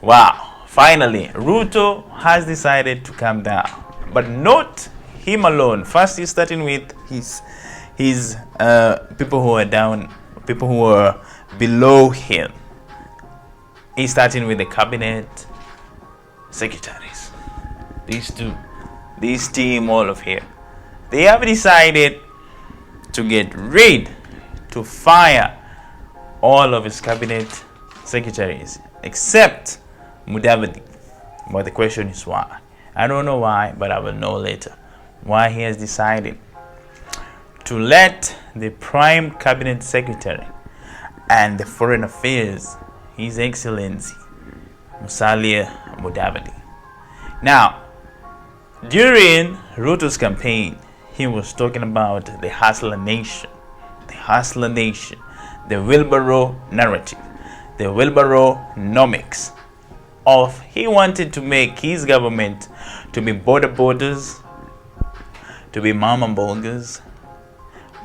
Wow, finally, Ruto has decided to come down, but not him alone. First, he's starting with his people who are down, people who are below him. He's starting with the cabinet secretaries. This team, all of here, they have decided to fire all of his cabinet secretaries except Mudavadi. But the question is why. I don't know why, but I will know later why he has decided to let the prime cabinet secretary and the foreign affairs, His Excellency Musalia Mudavadi. Now, during Ruto's campaign, he was talking about the hustler nation, the wheelbarrow narrative, the wheelbarrow nomics of he wanted to make his government to be borders, to be mama burgers,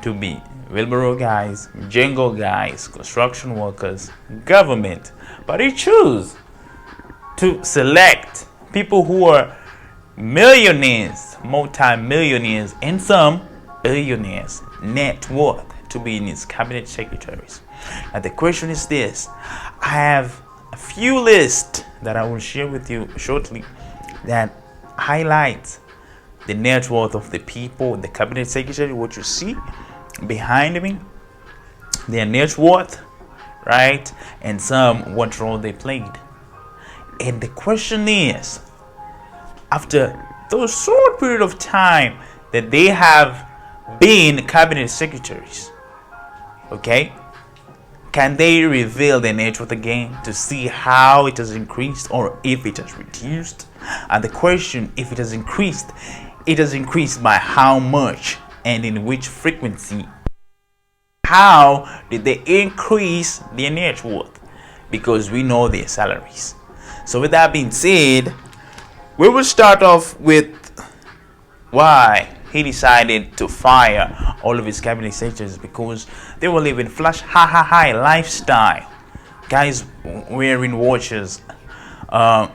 to be wheelbarrow guys, jingle guys, construction workers, government. But he chose to select people who are millionaires, multi-millionaires, and some billionaires net worth to be in his cabinet secretaries. And the question is this: I have a few lists that I will share with you shortly that highlights the net worth of the people, the cabinet secretary, what you see behind me, their net worth, right? And some what role they played. And the question is, after those short period of time that they have been cabinet secretaries, okay, can they reveal their net worth again to see how it has increased or if it has reduced? And the question, if it has increased by how much and in which frequency? How did they increase their net worth? Because we know their salaries. So with that being said, we will start off with why he decided to fire all of his cabinet secretaries, because they were living flash high lifestyle. Guys wearing watches costing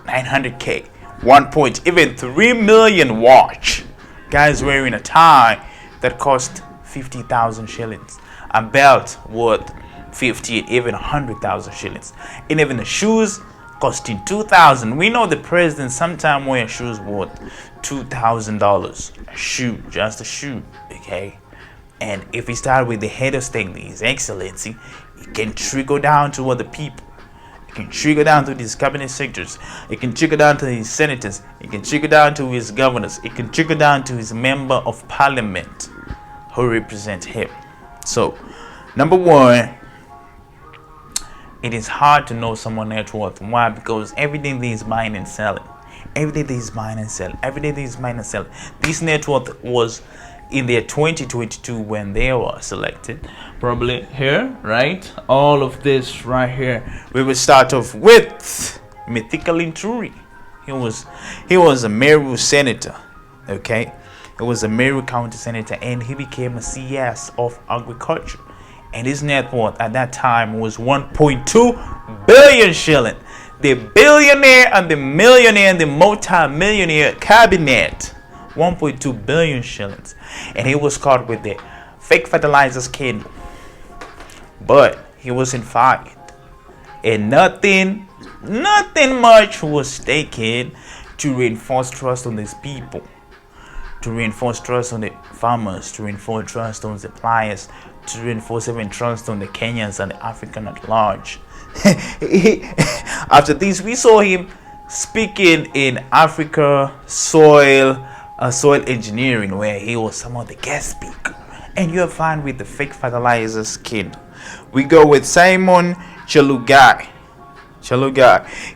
900k, 3 million watch. Guys wearing a tie that cost 50,000 shillings, a belt worth 50, even 100,000 shillings, and even the shoes costing 2,000. We know the president sometimes wears shoes worth $2,000 a shoe, just a shoe, okay? And if we start with the head of state, His Excellency, it can trickle down to other people. It can trickle down to his cabinet secretaries. It can trickle down to his senators. It can trickle down to his governors. It can trickle down to his member of parliament who represent him. So, number one, it is hard to know someone's net worth. Why? Because everything is buying and selling. This net worth was in their 2022 when they were selected. Probably here, right? All of this right here. We will start off with Mythical Inturi. He was a Meru senator. Okay? He was a Meru County senator, and he became a CS of agriculture. And his net worth at that time was 1.2 billion shilling. The billionaire and the millionaire and the multi-millionaire cabinet, 1.2 billion shillings. And he was caught with the fake fertilizer scandal. But he wasn't fired. And nothing much was taken to reinforce trust on these people, to reinforce trust on the farmers, to reinforce trust on the suppliers, to reinforce even trust on the Kenyans and the African at large. After this, we saw him speaking in Africa soil engineering, where he was some of the guest speaker. And you're fine with the fake fertilizer scandal. We go with Simon Chalugai.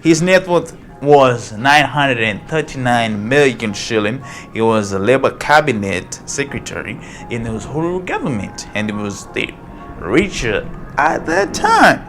His net worth was 939 million shilling. He was a Labour cabinet secretary in the Uhuru government, and he was the richer at that time.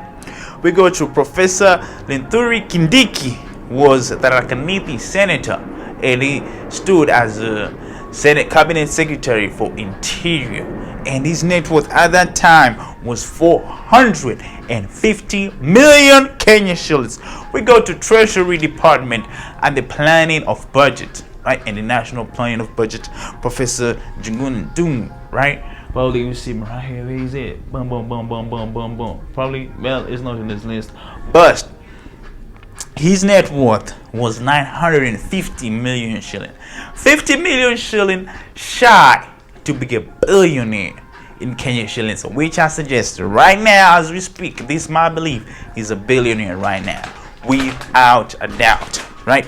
We go to Professor Linturi Kindiki, was the Tharaka-Nithi senator, and he stood as a Senate cabinet secretary for interior, and his net worth at that time was 450 million Kenya shillings. We go to Treasury Department and the planning of budget, right? And the National Planning of Budget, Professor Jungun Dung, right? Probably you see him right here. Where is it? Boom, boom, boom, boom, boom, boom, boom. Probably, well, it's not in this list, but his net worth was 950 million shilling. 50 million shilling shy to be a billionaire in Kenya shillings, which I suggest right now as we speak, this my belief, is a billionaire right now, without a doubt, right?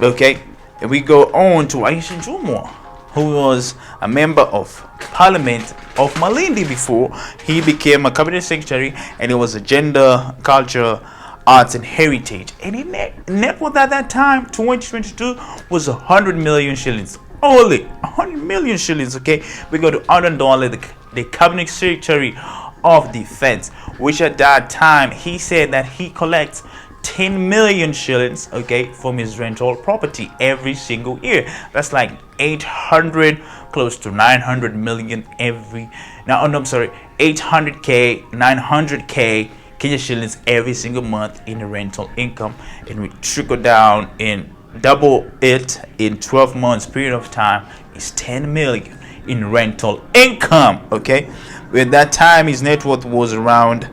Okay, and we go on to Aisha Jumwa, who was a member of parliament of Malindi before he became a cabinet secretary, and he was a gender, culture, arts and heritage, and his net worth at that time 2022 was 100 million shillings. Only 100 million shillings. Okay, we go to Adan Dole, the cabinet secretary of defense, which at that time he said that he collects 10 million shillings, okay, from his rental property every single year. That's like 800, close to 900 million every. Now, oh, no, I'm sorry, 800k, 900k Kenya shillings every single month in the rental income, and we trickle down in double it in 12 months period of time is 10 million in rental income. Okay, with that time his net worth was around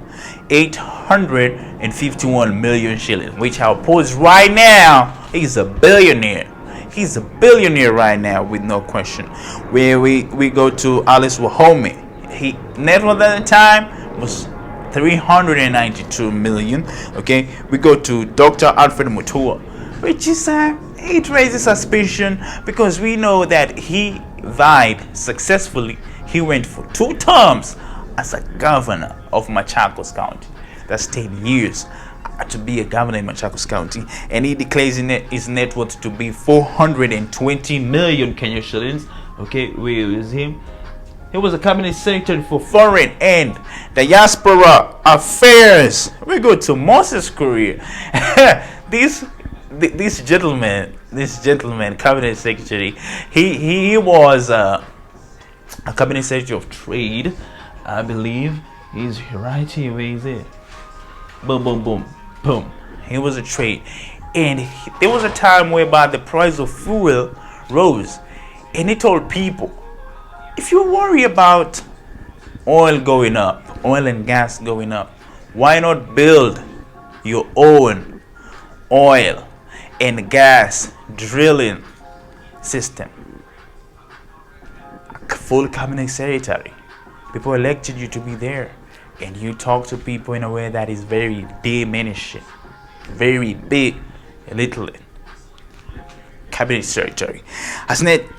851 million shillings, which I'll pose right now, he's a billionaire. He's a billionaire right now with no question. Where we go to Alice Wahome, he net worth at the time was 392 million. Okay, we go to Dr. Alfred Mutua, which is it raises suspicion because we know that he vied successfully. He went for 2 terms as a governor of Machakos County. That's 10 years to be a governor in Machakos County, and he declares his net worth to be 420 million Kenya shillings. Okay, where is him? He was a cabinet secretary for foreign and diaspora affairs. We go to Moses Korea. This gentleman, cabinet secretary, he was a cabinet secretary of trade, I believe. He's right here. Where is it? Boom, boom, boom, boom. He was a trade, and there was a time whereby the price of fuel rose, and he told people, if you worry about oil going up, oil and gas going up, why not build your own oil and gas drilling system? A full cabinet secretary. People elected you to be there, and you talk to people in a way that is very diminishing, very big, little. Cabinet secretary. As net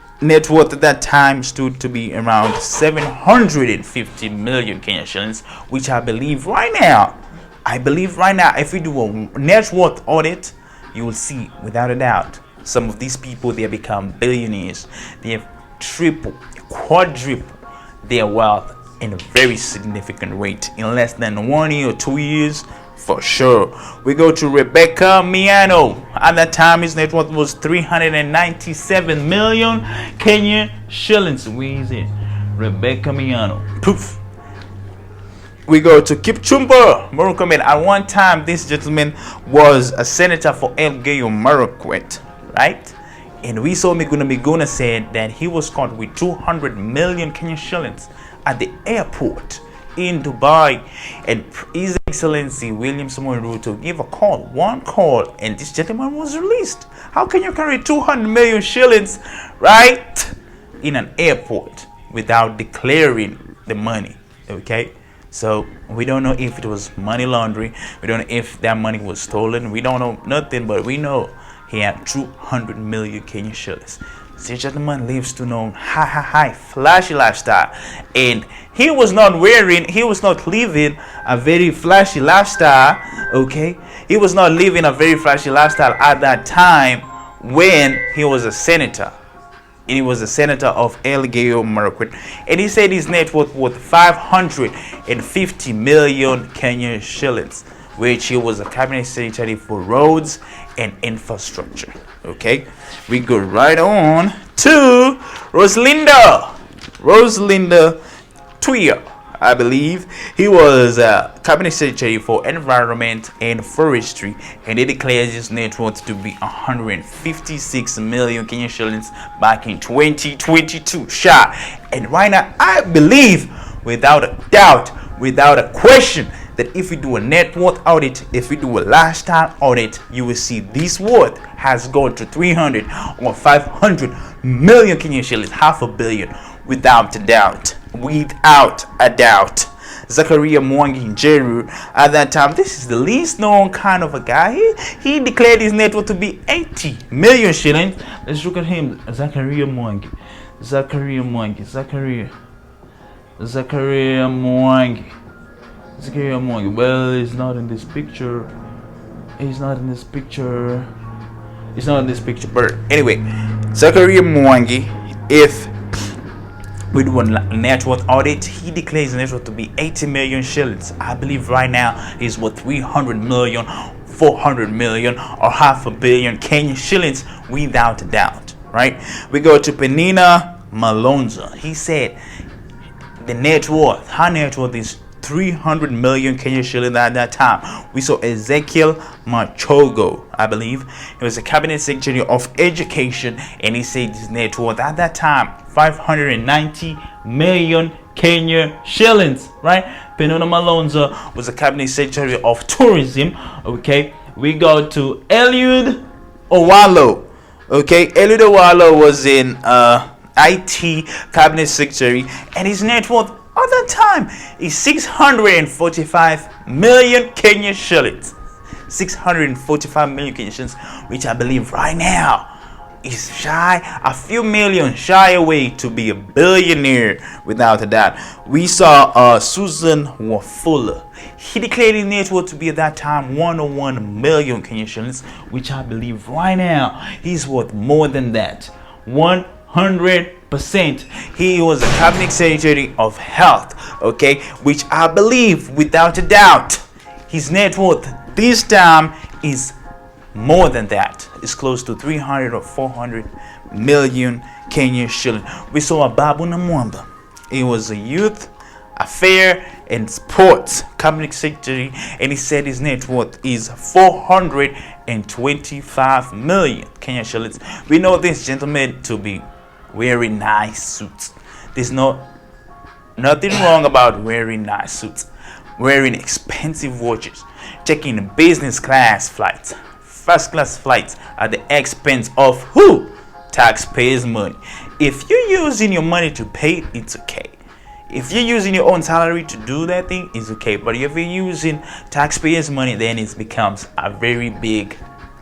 worth at that time stood to be around 750 million Kenya shillings, which I believe right now, if we do a net worth audit, you will see without a doubt some of these people, they have become billionaires. They have triple, quadruple their wealth in a very significant rate in less than 1 year or 2 years. For sure. We go to Rebecca Miano. At that time, his net worth was 397 million Kenyan shillings. Where is it? Rebecca Miano. Poof. We go to Kipchumba Murkomen. At one time, this gentleman was a senator for Elgeyo Marakwet, right? And we saw Miguna said that he was caught with 200 million Kenyan shillings at the airport in Dubai, and His Excellency William Ruto gave one call, and this gentleman was released. How can you carry 200 million shillings right in an airport without declaring the money? Okay, so we don't know if it was money laundering, we don't know if that money was stolen, we don't know nothing, but we know he had 200 million Kenyan shillings. This gentleman lives to know high flashy lifestyle, and he was not living a very flashy lifestyle. Okay, he was not living a very flashy lifestyle at that time when he was a senator. And he was a senator of Elgeyo Marakwet, and he said his net worth was 550 million Kenyan shillings, which he was a cabinet secretary for roads and infrastructure. Okay, we go right on to Rosalinda Tuya. I believe he was cabinet secretary for environment and forestry, and he declared his net worth to be 156 million Kenyan shillings back in 2022. And right now, I believe, without a doubt, without a question, that if you do a net worth audit, if you do a lifestyle audit, you will see this worth has gone to 300 or 500 million Kenyan shillings, $500 million, without a doubt. Without a doubt. Zachariah Mwangi Njeru, at that time, this is the least known kind of a guy. He declared his net worth to be 80 million shillings. Let's look at him. Zachariah Mwangi. Well, he's not in this picture. But anyway, Zachariah Mwangi, if we do a net worth audit, he declares his net worth to be 80 million shillings. I believe right now he's worth 300 million, 400 million, or $500 million Kenyan shillings, without a doubt. Right? We go to Penina Malonza. He said her net worth is 300 million Kenyan shillings at that time. We saw Ezekiel Machogo, I believe. He was the cabinet secretary of education, and he said his net worth at that time 590 million Kenyan shillings. Right? Penina Malonza was the cabinet secretary of tourism. Okay, we go to Eliud Owalo. Okay, Eliud Owalo was in IT cabinet secretary, and his net worth at that time is 645 million Kenyan shillings. 645 million Kenyan shillings, which I believe right now is a few million shy away to be a billionaire, without a doubt. We saw Susan Wafula. He declared his net worth to be at that time 101 million Kenyan shillings, which I believe right now he's worth more than that. 100%. He was a cabinet secretary of health, okay, which I believe, without a doubt, his net worth this time is more than that. It's close to 300 or 400 million Kenyan shillings. We saw Babu Namwamba. He was a youth affair and sports cabinet secretary, and he said his net worth is 425 million Kenyan shillings. We know this gentleman to be wearing nice suits. There's nothing wrong about wearing nice suits, wearing expensive watches, taking business class flights, first class flights at the expense of who? Taxpayers' money. If you're using your money to pay it, it's okay. If you're using your own salary to do that thing, it's okay. But if you're using taxpayers' money, then it becomes a very big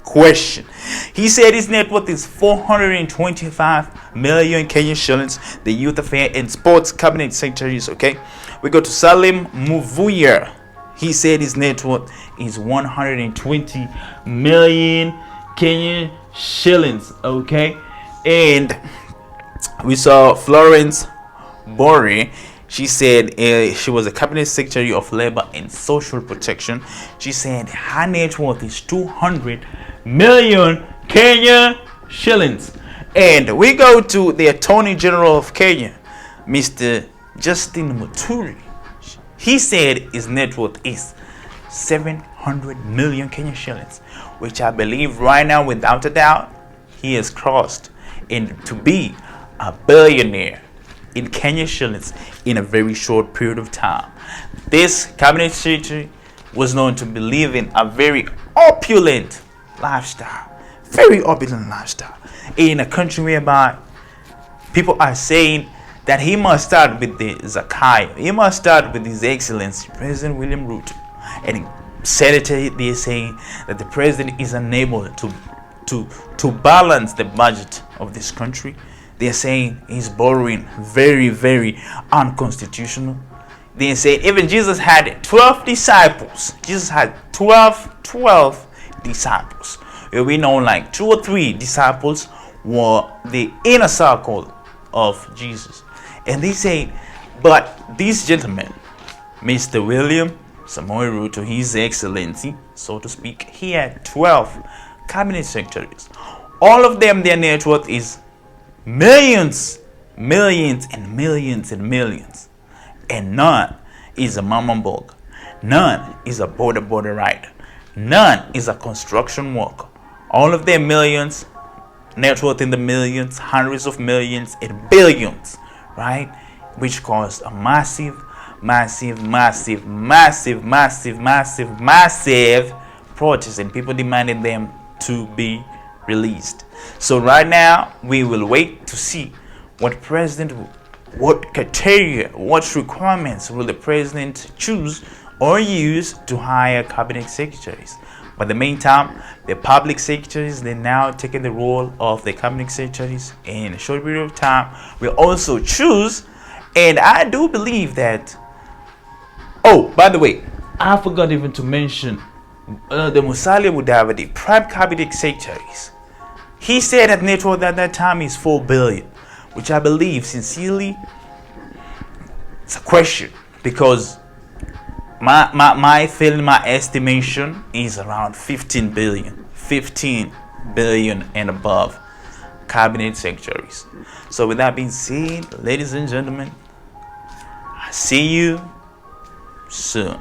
question. He said his net worth is 425 million Kenyan shillings. The youth affair and sports cabinet secretaries. Okay, we go to Salim Muvuya. He said his net worth is 120 million Kenyan shillings. Okay, and we saw Florence Bori. She said she was a cabinet secretary of labor and social protection. She said her net worth is 200 million Kenya shillings. And we go to the Attorney General of Kenya, Mr. Justin Muturi. He said his net worth is 700 million Kenya shillings, which I believe right now, without a doubt, he has crossed to be a billionaire in Kenya shillings in a very short period of time. This cabinet secretary was known to be living a very opulent lifestyle, in a country whereby people are saying that he must start with the Zakayo. He must start with His Excellency President William Ruto. And Senator, they're saying that the president is unable to balance the budget of this country. They're saying he's borrowing very, very unconstitutional. They say even Jesus had 12 disciples. Jesus had 12 disciples. We know like 2 or 3 disciples were the inner circle of Jesus. And they say, but this gentleman, Mr. William Samoei Ruto, His Excellency, so to speak, he had 12 cabinet secretaries. All of them, their net worth is millions, and none is a mama bug. None is a border rider. None is a construction worker. All of their millions, net worth in the millions, hundreds of millions, and billions, right? Which caused a massive protest, and people demanded them to be released. So right now, we will wait to see what criteria, what requirements will the president choose or use to hire cabinet secretaries. But in the meantime, the public secretaries, they're now taking the role of the cabinet secretaries. In a short period of time, will also choose, and I do believe that. Oh, by the way, I forgot even to mention the Musalia Mudavadi, prime cabinet secretaries. He said that net worth at that time is 4 billion, which I believe sincerely it's a question, because my feeling, my estimation is around 15 billion and above cabinet secretaries. So with that being said, ladies and gentlemen, I see you soon.